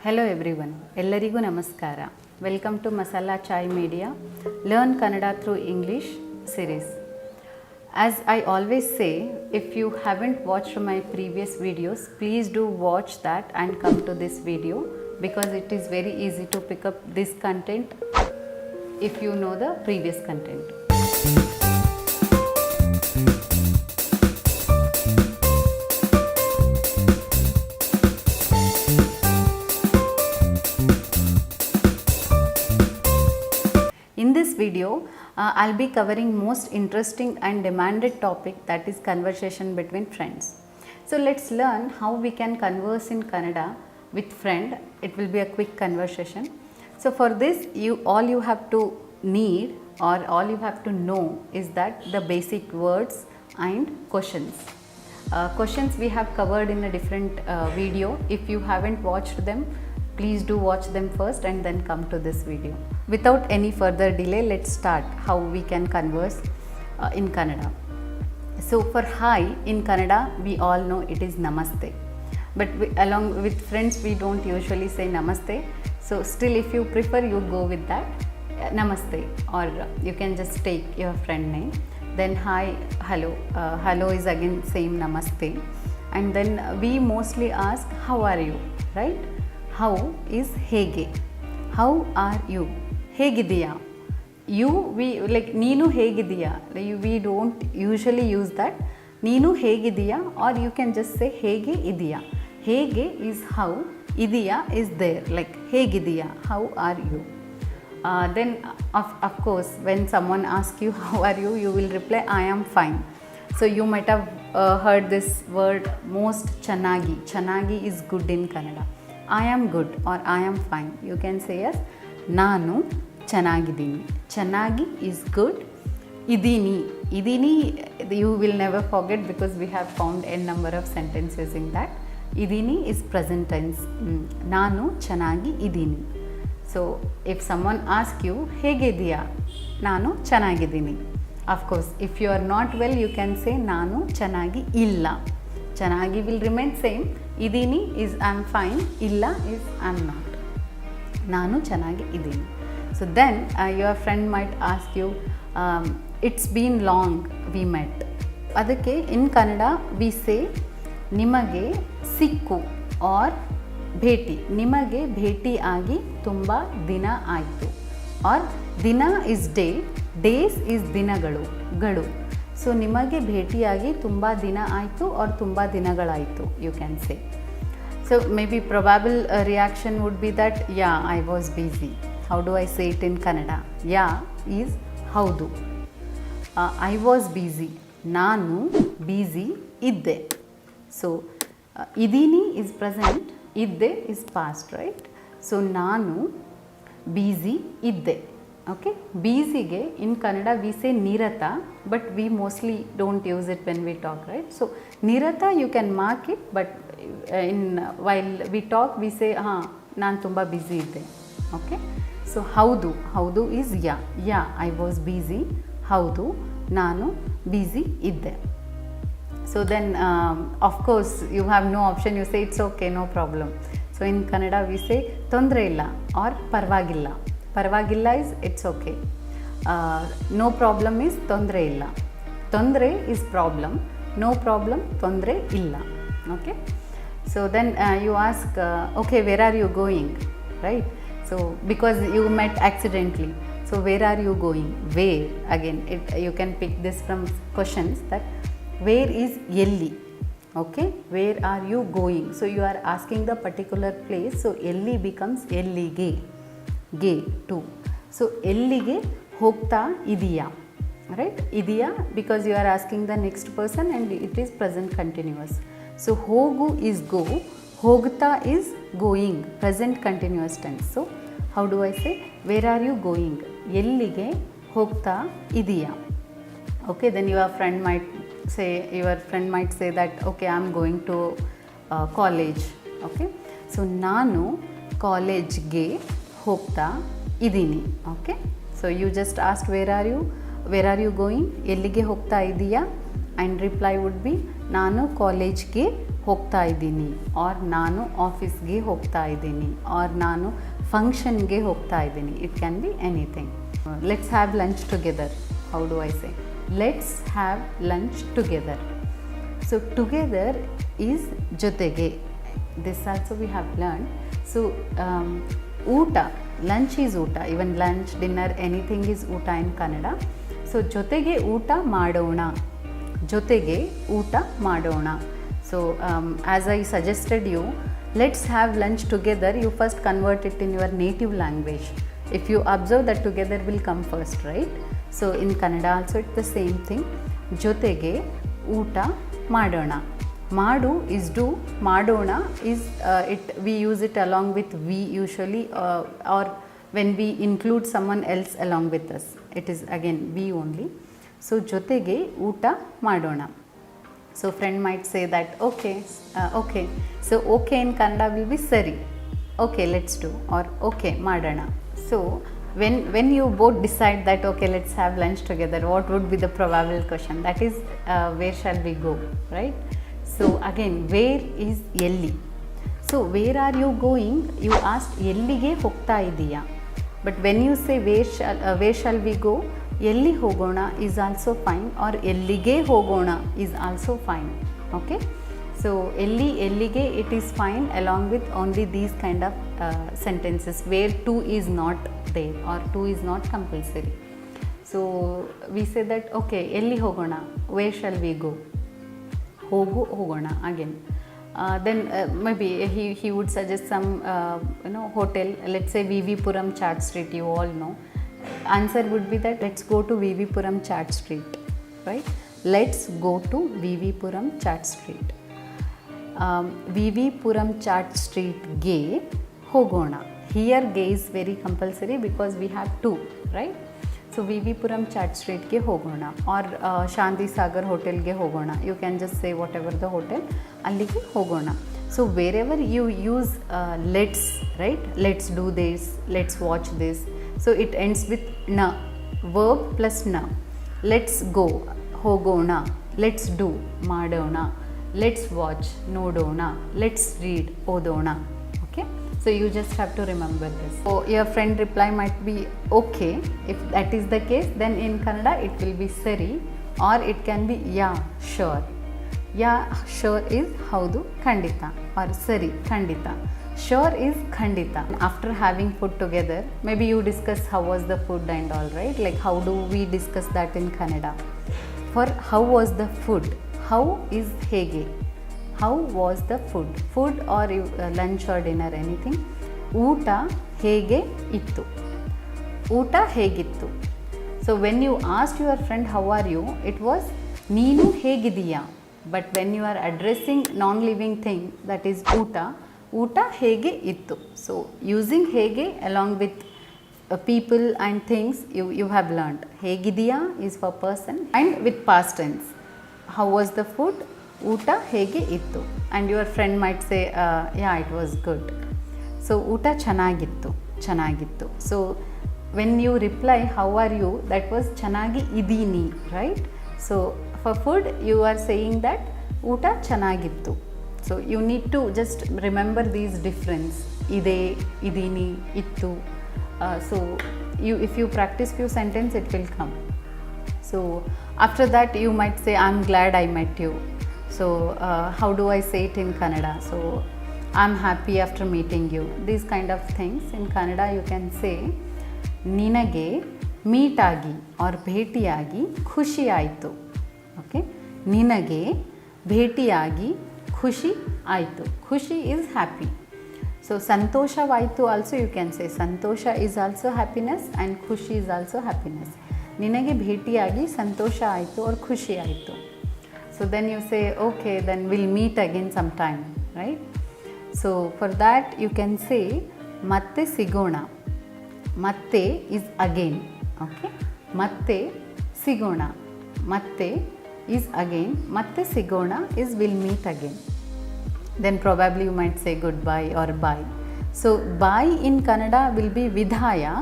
Hello everyone, ಎಲ್ಲರಿಗೂ ನಮಸ್ಕಾರ. Welcome to Masala Chai Media, Learn Kannada through English series. As I always say, if you haven't watched my previous videos, please do watch that and come to this video because it is very easy to pick up this content if you know the previous content. In this video, I'll be covering most interesting and demanded topic, that is conversation between friends. So let's learn how we can converse in Kannada with friend. It will be a quick conversation. So for this, all you have to need or all you have to know is that the basic words and questions. Questions we have covered in a different video. If you haven't watched them, please do watch them first and then come to this video. Without any further delay, let's start how we can converse in Kannada. So for hi in Kannada, we all know it is namaste. But along with friends, we don't usually say namaste. So still, if you prefer, you go with that namaste, or you can just take your friend name. Then hi, hello. Hello is again same namaste. And then we mostly ask, how are you, right? How is hege. How are you? ಹೇಗಿದೆಯಾ. You we like ನೀನು ಹೇಗಿದೆಯಾ. We don't usually use that. ನೀನು ಹೇಗಿದೆಯಾ, or you can just say ಹೇಗೆ ಇದೆಯಾ. ಹೇಗೆ is how, ಇದೆಯಾ is there, like ಹೇಗಿದೆಯಾ, how are you. Then of course when someone asks you how are you, you will reply I am fine. So you might have heard this word most, chanagi. Chanagi is good in Kannada. I am good or I am fine. You can say yes, ನಾನು ಚೆನ್ನಾಗಿದ್ದೀನಿ. ಚೆನ್ನಾಗಿ is good. ಇದೀನಿ. ಇದೀನಿ you will never forget because we have found n number of sentences in that. ಇದೀನಿ is present tense. ನಾನು ಚೆನ್ನಾಗಿ ಇದೀನಿ. So if someone asks you ಹೇಗಿದೆಯಾ, ನಾನು ಚೆನ್ನಾಗಿದ್ದೀನಿ. Of course, if you are not well, you can say ನಾನು ಚೆನ್ನಾಗಿ ಇಲ್ಲ. ಚೆನ್ನಾಗಿ will remain same. ಇದೀನಿ is I am fine. ಇಲ್ಲ is I am not. ನಾನು ಚೆನ್ನಾಗಿ ಇದ್ದೀನಿ. So then your friend might ask you, it's been long we met. ಅದಕ್ಕೆ ಇನ್ ಕನ್ನಡ ವಿ ಸೇ ನಿಮಗೆ ಸಿಕ್ಕು ಆರ್ ಭೇಟಿ. ನಿಮಗೆ ಭೇಟಿ ಆಗಿ ತುಂಬ ದಿನ ಆಯಿತು. ಆರ್ ದಿನ ಇಸ್ ಡೇ, ಡೇಸ್ ಇಸ್ ದಿನಗಳು ಗಳು. ಸೊ ನಿಮಗೆ ಭೇಟಿಯಾಗಿ ತುಂಬ ದಿನ ಆಯಿತು ಆರ್ ತುಂಬ ದಿನಗಳಾಯಿತು, you can say. So maybe probable reaction would be that yeah, I was busy. How do I say it in Kannada? Yeah is haudu. I was busy. ನಾನು busy ಇದ್ದೆ. So ಇದೀನಿ is present, ಇದ್ದೆ is past, right? So ನಾನು busy ಇದ್ದೆ. Okay, busyಗೆ in Kannada we say nirata, but we mostly don't use it when we talk, right? So nirata you can mark it, but while we talk we say ನಾನು ತುಂಬ busy ಇದ್ದೆ. Okay, so ಹೌದು is yeah I was busy. ಹೌದು ನಾನು busy ಇದ್ದೆ. So then of course you have no option, you say it's okay, no problem. So in Kannada we say ತೊಂದರೆ ಇಲ್ಲ or ಪರವಾಗಿಲ್ಲ. ಪರವಾಗಿಲ್ಲ is it's okay. No problem is ತೊಂದರೆ ಇಲ್ಲ. ತೊಂದರೆ ಈಸ್ ಪ್ರಾಬ್ಲಮ್. ನೋ ಪ್ರಾಬ್ಲಮ್ ತೊಂದರೆ ಇಲ್ಲ. Okay. So then you ask, okay, where are you going, right? So because you met accidentally, so where are you going? Where, again you can pick this from questions, that where is elli. Okay, where are you going? So you are asking the particular place, so elli becomes ellige, ge to. So ellige ಹೋಗ್ತಾ ಇದೆಯಾ, right? ಇದೆಯಾ because you are asking the next person and it is present continuous. So ಹೋಗು is go, ಹೋಗ್ತಾ is going, present continuous tense. So how do I say where are you going? ಎಲ್ಲಿಗೆ ಹೋಗ್ತಾ ಇದೆಯಾ. Okay, then your friend might say that okay, I am going to college. Okay, so ನಾನು ಕಾಲೇಜ್ಗೆ ಹೋಗ್ತಾ ಇದ್ದೀನಿ. Okay, so you just asked where are you going, ಎಲ್ಲಿಗೆ ಹೋಗ್ತಾ ಇದೆಯಾ, and reply would be ನಾನು ಕಾಲೇಜ್ಗೆ ಹೋಗ್ತಾ ಇದ್ದೀನಿ, ಆರ್ ನಾನು ಆಫೀಸ್ಗೆ ಹೋಗ್ತಾ ಇದ್ದೀನಿ, ಆರ್ ನಾನು ಫಂಕ್ಷನ್ಗೆ ಹೋಗ್ತಾ ಇದ್ದೀನಿ. It can be anything. Let's have lunch together. How do I say? Let's have lunch together. So together is ಜೊತೆಗೆ. This also we have learn. So ಊಟ, ಲಂಚ್ ಈಸ್ ಊಟ. Even lunch, dinner, anything is ಊಟ in Kannada. So ಜೊತೆಗೆ ಊಟ ಮಾಡೋಣ, ಜೊತೆಗೆ ಊಟ ಮಾಡೋಣ. So as I suggested you, let's have lunch together. You first convert it in your native language. If you observe that together will come first, right? So in Kannada also it's the same thing. Jotege ಊಟ ಮಾಡೋಣ. ಮಾಡು is do, ಮಾಡೋಣ is we use it along with we usually, or when we include someone else along with us, it is again we only. So ಜೊತೆಗೆ ಊಟ ಮಾಡೋಣ. So friend might say that okay, okay. So okay in Kannada will be sari. Okay, let's do, or okay madana. So when you both decide that okay, let's have lunch together, what would be the probable question? That is where shall we go, right? So again, where is elli? So where are you going? You asked ಎಲ್ಲಿಗೆ ಹೋಗ್ತಾ ಇದೀಯಾ. But when you say where shall we go, ಎಲ್ಲಿ ಹೋಗೋಣ is also fine, or ಎಲ್ಲಿಗೆ ಹೋಗೋಣ is also fine. Okay, so ಎಲ್ಲಿಗೆ it is fine along with only these kind of sentences where to is not there or to is not compulsory. So we say that okay, ಎಲ್ಲಿ ಹೋಗೋಣ, where shall we go, ಹೋಗೋಣ again. Then maybe he would suggest some hotel. Let's say VV Puram Chaat Street, you all know. Answer would be that let's go to VV Puram Chaat Street, right? Let's go to VV Puram Chaat Street. VV Puram Chaat Street ge hogona. Here ge is very compulsory because we have two, right? So VV Puram Chaat Street ge hogona, or Shanti Sagar Hotel ge hogona. You can just say whatever the hotel, allige hogona. So wherever you use let's, right? Let's do this, let's watch this. So it ends with na, verb plus na. Let's go, hogona. Let's do, madona. Let's watch, nodona. Let's read, odona. Okay, so you just have to remember this. So your friend reply might be okay. If that is the case, then in Kannada it will be sari, or it can be yeah, sure. Yeah, sure is haudu, khandita, or sari, khandita. Sure is khandita. After having food together, maybe you discuss how was the food and all, right? Like how do we discuss that in Kannada? For how was the food, how is hege. How was the food? Food or lunch or dinner, anything. ಊಟ ಹೇಗೆ ಇತ್ತು. ಊಟ ಹೇಗಿತ್ತು. So when you asked your friend how are you, it was ನೀನು ಹೇಗಿದೀಯಾ. But when you are addressing non-living thing, that is ಊಟ, ಊಟ ಹೇಗೆ ಇತ್ತು. So using ಹೇಗೆ along with people and things, you have learned. ಹೇಗಿದೀಯಾ is for person, and with past tense. How was the food? ಊಟ ಹೇಗೆ ಇತ್ತು. And your friend might say yeah, it was good. So ಊಟ ಚೆನ್ನಾಗಿತ್ತು, ಚೆನ್ನಾಗಿತ್ತು. So when you reply how are you, that was ಚೆನ್ನಾಗಿ ಇದೀನಿ, right? So for food you are saying that ಊಟ ಚೆನ್ನಾಗಿತ್ತು. So you need to just remember these difference. Ide, idini, ittu. So if you practice few sentences, it will come. So after that you might say I'm glad I met you. So how do I say it in Kannada? So I'm happy after meeting you. These kind of things in Kannada you can say ನಿನಗೆ meet ಆಗಿ or ಭೇಟಿಯಾಗಿ ಖುಷಿ ಆಯಿತು. Okay, ನಿನಗೆ ಭೇಟಿಯಾಗಿ ಖುಷಿ ಆಯಿತು. ಖುಷಿ is happy. So ಸಂತೋಷವಾಯಿತು also you can say Santhosh is also happiness and ಖುಷಿ is also happiness. ನಿನಗೆ ಭೇಟಿಯಾಗಿ ಸಂತೋಷ ಆಯಿತು or ಖುಷಿ ಆಯಿತು. So then you say okay, then we'll meet again sometime, right? So for that you can say ಮತ್ತೆ ಸಿಗೋಣ. ಮತ್ತೆ is again. Okay, ಮತ್ತೆ ಸಿಗೋಣ. ಮತ್ತೆ is again. ಮತ್ತೆ ಸಿಗೋಣ is we'll meet again. Then probably you might say goodbye or bye. So bye in Kannada will be vidhaya,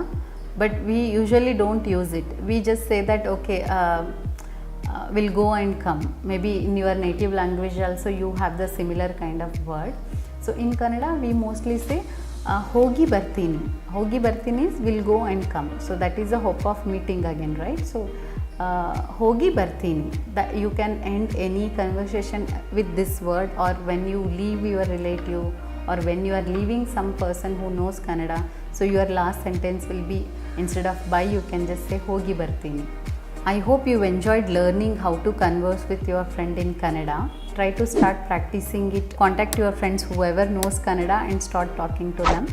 but we usually don't use it. We just say that okay, will go and come. Maybe in your native language also you have the similar kind of word. So in Kannada we mostly say hogi bartini. Hogi bartini is will go and come. So that is a hope of meeting again, right? So hogi bartini, that you can end any conversation with this word, or when you leave your relative, or when you are leaving some person who knows Kannada, so your last sentence will be, instead of bye you can just say hogi bartini. I hope you enjoyed learning how to converse with your friend in Kannada. Try to start practicing it. Contact your friends whoever knows Kannada and start talking to them.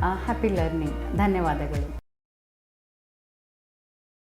Happy learning. ಧನ್ಯವಾದಗಳು.